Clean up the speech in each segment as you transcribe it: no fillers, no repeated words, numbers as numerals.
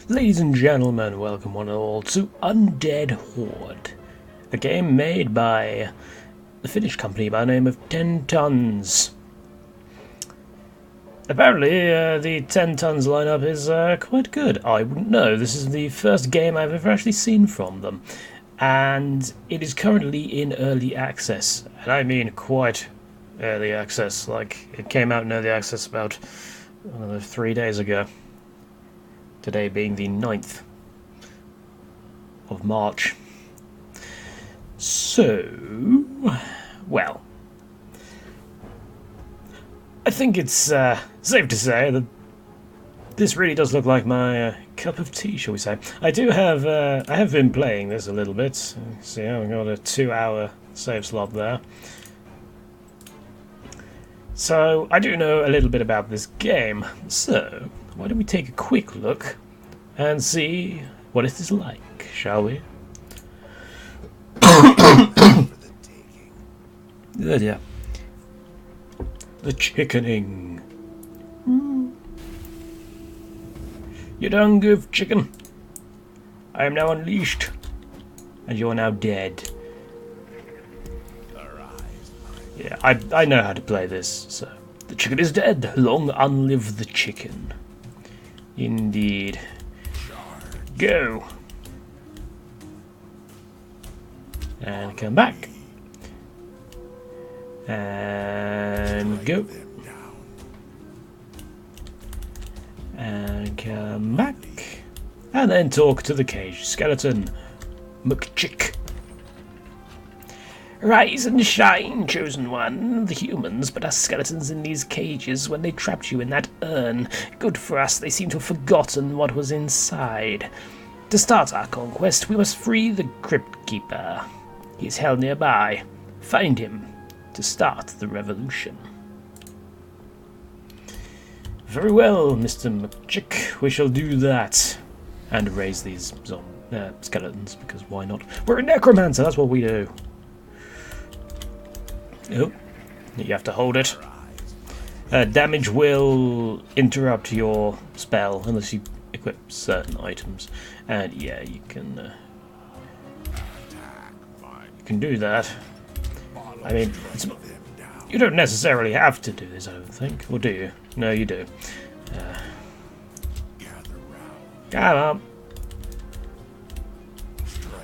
Ladies and gentlemen, welcome one and all to Undead Horde, a game made by the Finnish company by the name of 10 Tons. Apparently, the 10 Tons lineup is quite good. I wouldn't know. This is the first game I've ever actually seen from them, and it is currently in early access, and I mean quite early access. Like, it came out in early access about 3 days ago. Today being the 9th of March. So, well, I think it's safe to say that this really does look like my cup of tea, shall we say. I have been playing this a little bit. See, I've got a 2-hour save slot there. So, I do know a little bit about this game. So, why don't we take a quick look and see what it is like, shall we? Yeah. The chickening. You don't give, chicken. I am now unleashed, and you are now dead. Yeah, I know how to play this, so. The chicken is dead. Long unlive the chicken. Indeed. Go. And come back. And go. And come back. And then talk to the cage skeleton. McChick. Rise and shine, chosen one. The humans put us skeletons in these cages when they trapped you in that urn. Good for us, they seem to have forgotten what was inside. To start our conquest, we must free the Crypt Keeper. He is held nearby. Find him to start the revolution. Very well, Mr. McChick, we shall do that. And raise these skeletons, because why not? We're a necromancer, that's what we do. Oh, you have to hold it. Damage will interrupt your spell unless you equip certain items, and yeah, you can do that. I mean, you don't necessarily have to do this, I don't think, or do you? No, you do. Come on.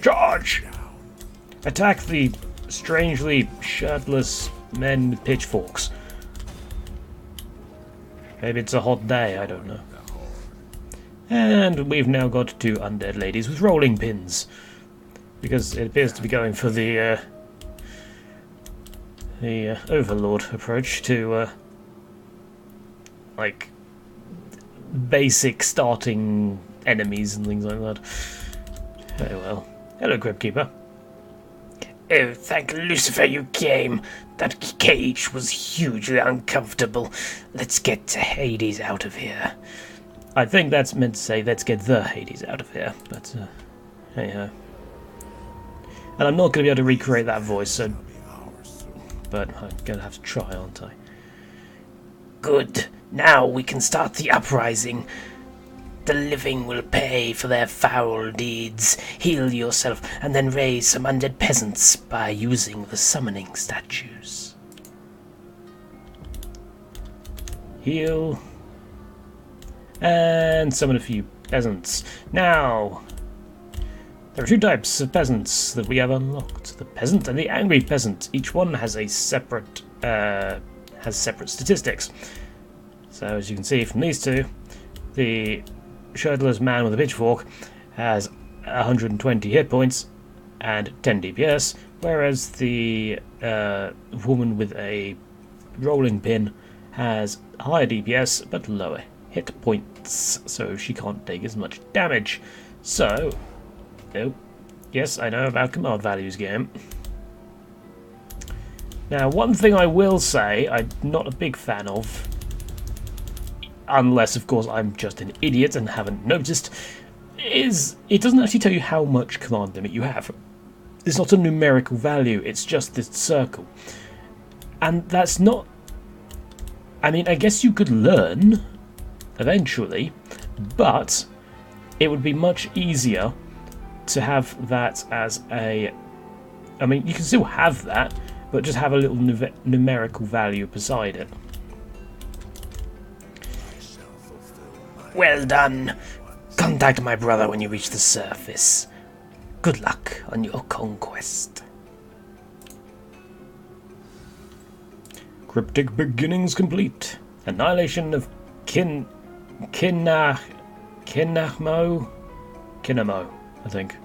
Charge! Attack the strangely shirtless men with pitchforks. Maybe it's a hot day, I don't know. And we've now got 2 undead ladies with rolling pins, because it appears to be going for the overlord approach to like basic starting enemies and things like that. Very well. Hello, Crypt Keeper. Oh, thank Lucifer you came. That cage was hugely uncomfortable. Let's get to Hades out of here. I think that's meant to say, let's get the Hades out of here, but, hey-ho. And I'm not going to be able to recreate that voice, so... But I'm going to have to try, aren't I? Good. Now we can start the uprising. The living will pay for their foul deeds. Heal yourself, and then raise some undead peasants by using the summoning statues. Heal. And summon a few peasants. Now, there are 2 types of peasants that we have unlocked. The peasant and the angry peasant. Each one has a separate, separate statistics. So as you can see from these 2, the shirtless man with a pitchfork has 120 hit points and 10 DPS, whereas the woman with a rolling pin has higher DPS but lower hit points, so she can't take as much damage. So, oh, yes, I know about command values game. Now, one thing I will say I'm not a big fan of, unless, of course, I'm just an idiot and haven't noticed, is it doesn't actually tell you how much command limit you have. It's not a numerical value, it's just this circle. And that's not... I mean, I guess you could learn eventually, but it would be much easier to have that as a... I mean, you can still have that, but just have a little numerical value beside it. Well done. Contact my brother when you reach the surface. Good luck on your conquest. Cryptic beginnings complete. Annihilation of Kinamo, I think.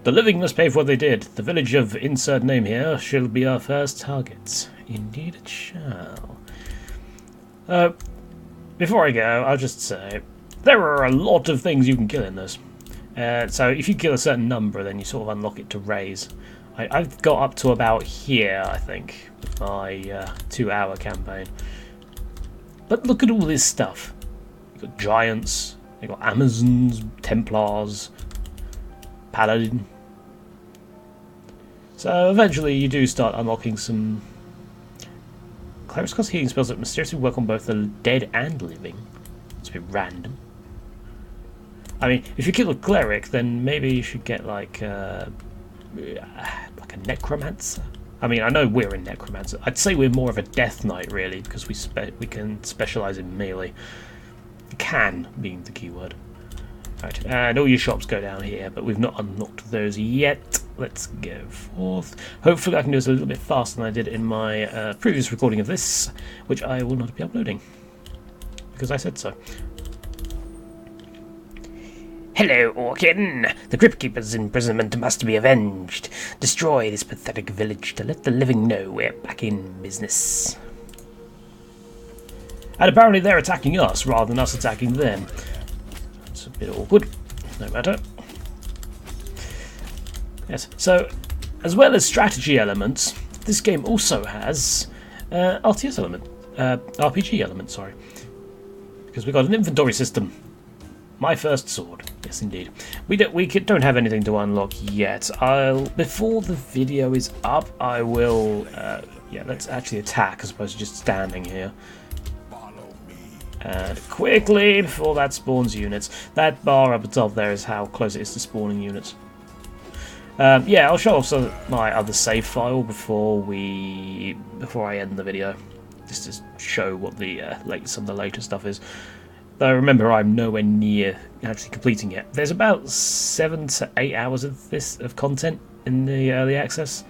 The living must pay for what they did. The village of insert name here shall be our first target. Indeed it shall. Before I go, I'll just say, there are a lot of things you can kill in this. So if you kill a certain number, then you sort of unlock it to raise. I've got up to about here, I think, with my 2-hour campaign. But look at all this stuff. You've got giants, you've got Amazons, Templars, Paladin. So eventually you do start unlocking some... Caldaris costs healing spells that mysteriously work on both the dead and living. It's a bit random. I mean, if you kill a cleric, then maybe you should get like a necromancer. I mean, I know we're in necromancer. I'd say we're more of a death knight, really, because we can specialise in melee. Can being the keyword. Right, and all your shops go down here, but we've not unlocked those yet. Let's go forth. Hopefully I can do this a little bit faster than I did in my previous recording of this, which I will not be uploading, because I said so. Hello, Orkin. The Cryptkeeper's imprisonment must be avenged. Destroy this pathetic village to let the living know we're back in business. And apparently they're attacking us rather than us attacking them. It's a bit awkward. No matter. Yes, so as well as strategy elements, this game also has RTS element, RPG element, sorry. Because we've got an inventory system. My first sword. Yes, indeed. We don't have anything to unlock yet. Before the video is up, I will... yeah, let's actually attack as opposed to just standing here. And quickly, before that spawns units. That bar up the top there is how close it is to spawning units. Yeah, I'll show off my other save file before I end the video, just to show what the some of the later stuff is. Though remember, I'm nowhere near actually completing it. There's about 7 to 8 hours of content in the early access.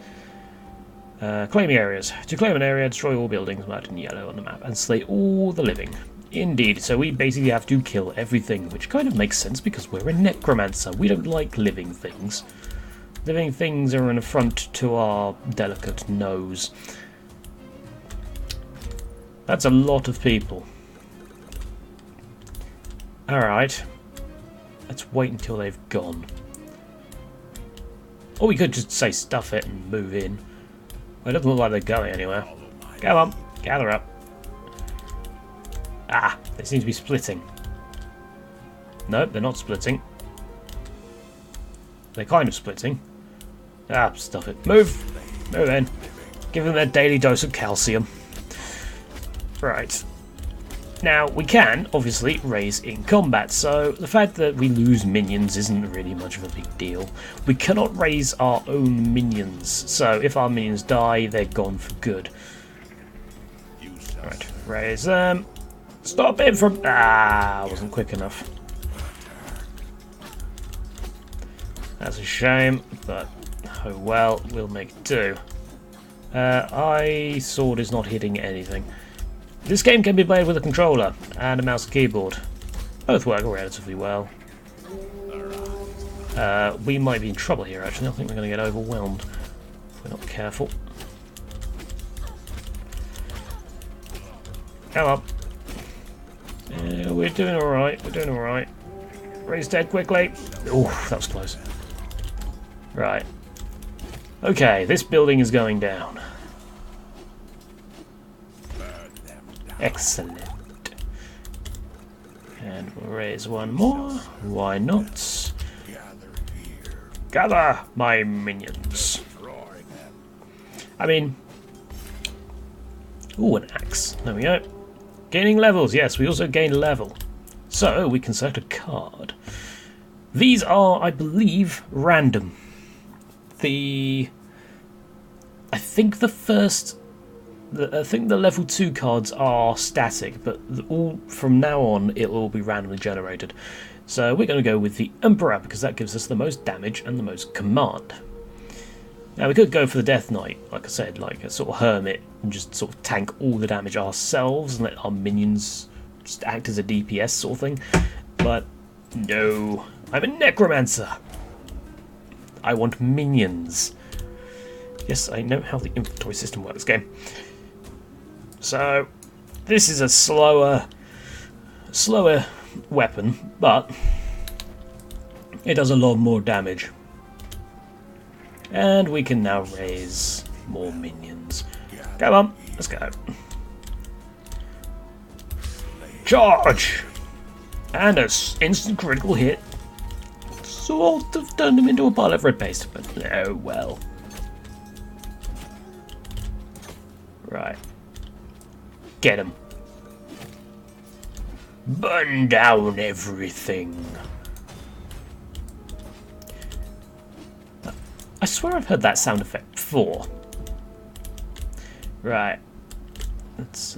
Claiming areas. To claim an area, destroy all buildings marked in yellow on the map and slay all the living. Indeed, so we basically have to kill everything, which kind of makes sense because we're a necromancer. We don't like living things. Living things are an affront to our delicate nose. That's a lot of people. Alright. Let's wait until they've gone. Or we could just say stuff it and move in. Well, it doesn't look like they're going anywhere. Come on, gather up. Ah, they seem to be splitting. Nope, they're not splitting. They're kind of splitting. Ah, stuff it. Move! Move in. Give them their daily dose of calcium. Right. Now, we can, obviously, raise in combat, so the fact that we lose minions isn't really much of a big deal. We cannot raise our own minions, so if our minions die, they're gone for good. Right, raise them. Stop him from... Ah, I wasn't quick enough. That's a shame, but oh well, we'll make do. Sword is not hitting anything. This game can be played with a controller and a mouse and keyboard. Both work relatively well. We might be in trouble here, actually. I think we're going to get overwhelmed if we're not careful. Come on. Yeah, we're doing alright. We're doing alright. Raise dead quickly. Oh, that was close. Right. Okay, this building is going down. Excellent. And we'll raise one more. Why not? Gather my minions. I mean... Ooh, an axe. There we go. Gaining levels. Yes, we also gain level. So we can select a card. These are, I believe, random. I think the level 2 cards are static, but all from now on it will be randomly generated. So we're going to go with the Emperor because that gives us the most damage and the most command. Now we could go for the Death Knight, like I said, like a sort of hermit, and just sort of tank all the damage ourselves and let our minions just act as a DPS sort of thing. But no, I'm a Necromancer. I want minions. Yes, I know how the inventory system works, game. So this is a slower weapon, but it does a lot more damage. And we can now raise more minions. Come on, let's go. Charge! And an instant critical hit. Sort of turned him into a pile of red paste, but oh well. Right. Get him. Burn down everything. I swear I've heard that sound effect before. Right. Let's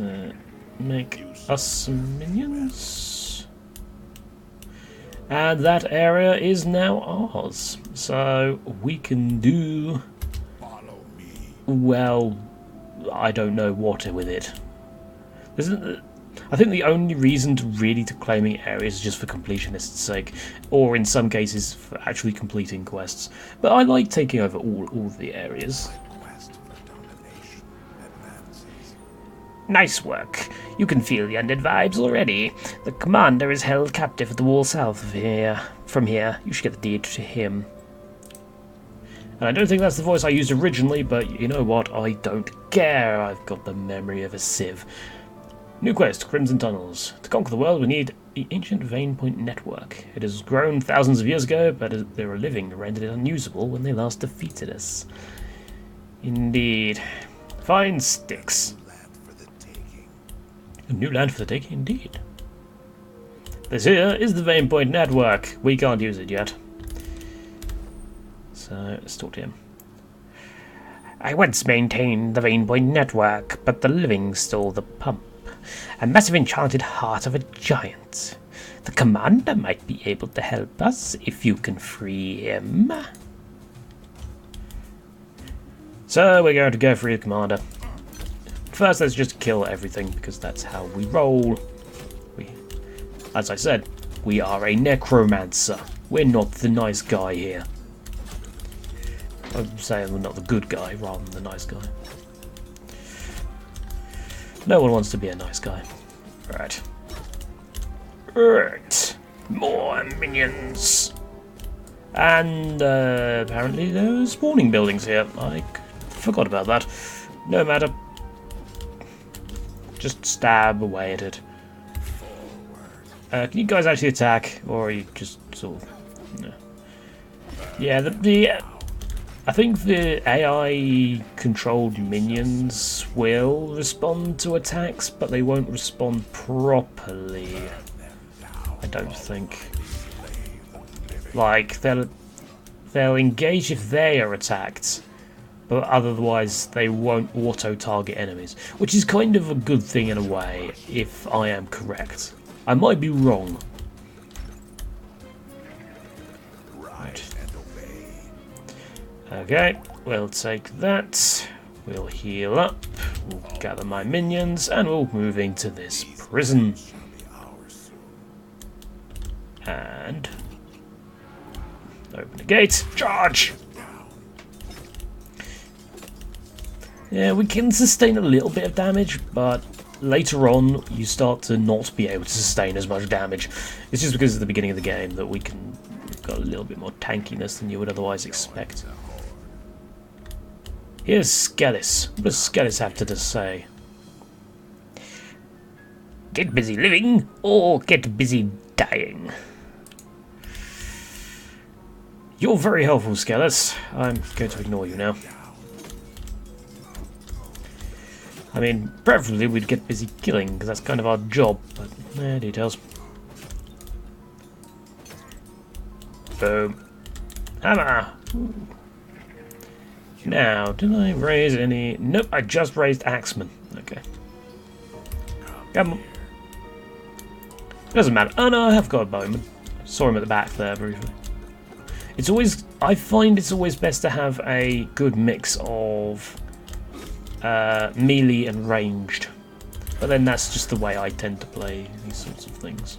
make us some minions. And that area is now ours. So we can do... well, I don't know what with it. I think the only reason to claiming areas is just for completionists' sake, or in some cases for actually completing quests. But I like taking over all of the areas. Nice work. You can feel the undead vibes already. The commander is held captive at the wall south of here. From here, you should get the deed to him. And I don't think that's the voice I used originally, but you know what? I don't care. I've got the memory of a sieve. New quest, Crimson Tunnels. To conquer the world, we need the ancient Vein Point network. It has grown thousands of years ago, but their living rendered it unusable when they last defeated us. Indeed. Fine sticks. A new land for the taking, indeed. This here is the Vein Point network. We can't use it yet. So, let's talk to him. I once maintained the Vein Point network, but the living stole the pump. A massive enchanted heart of a giant. The commander might be able to help us if you can free him. So we're going to go free the commander. First, let's just kill everything because that's how we roll. As I said, we are a necromancer. We're not the nice guy here. I'm saying we're not the good guy rather than the nice guy. No one wants to be a nice guy. Right. Right. More minions. And apparently there are spawning buildings here. I forgot about that. No matter. Just stab away at it. Can you guys actually attack? Or are you just sort of... No. Yeah, I think the AI-controlled minions will respond to attacks, but they won't respond properly. I don't think. Like, they'll engage if they are attacked, but otherwise they won't auto-target enemies. Which is kind of a good thing in a way, if I am correct. I might be wrong. Okay, we'll take that, we'll heal up, we'll gather my minions, and we'll move into this prison. And open the gate, charge! Yeah, we can sustain a little bit of damage, but later on you start to not be able to sustain as much damage. It's just because at the beginning of the game that we've got a little bit more tankiness than you would otherwise expect. Here's Skellis. What does Skellis have to say? Get busy living, or get busy dying. You're very helpful, Skellis. I'm going to ignore you now. I mean, preferably we'd get busy killing, because that's kind of our job, but details. Boom. Hammer! Now, did I raise any... Nope, I just raised Axeman. Okay. Come on. Doesn't matter. Oh no, I have got a bowman. Saw him at the back there briefly. It's always... I find it's always best to have a good mix of melee and ranged. But then that's just the way I tend to play these sorts of things.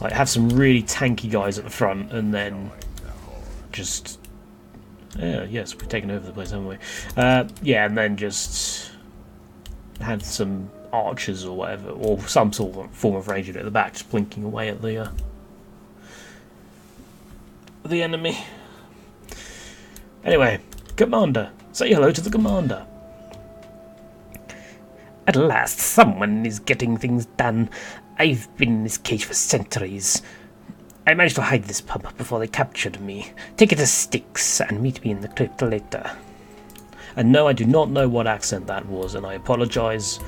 Like, have some really tanky guys at the front, and then just... Yeah, yes, we've taken over the place, haven't we? Yeah, and then just have some archers or whatever, or some sort of form of ranger at the back, just blinking away at the enemy. Anyway, Commander. Say hello to the Commander. At last, someone is getting things done. I've been in this cage for centuries. I managed to hide this pub before they captured me. Take it to Styx and meet me in the crypt later. And no, I do not know what accent that was, and I apologise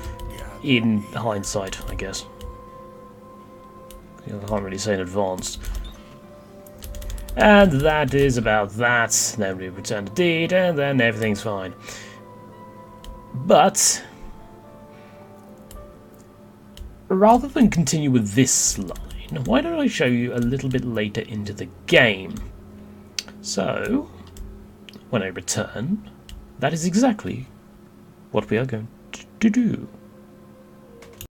in hindsight, I guess. I can't really say in advance. And that is about that. Then we return to deed, and then everything's fine. But rather than continue with this line, why don't I show you a little bit later into the game? So, when I return, that is exactly what we are going to do.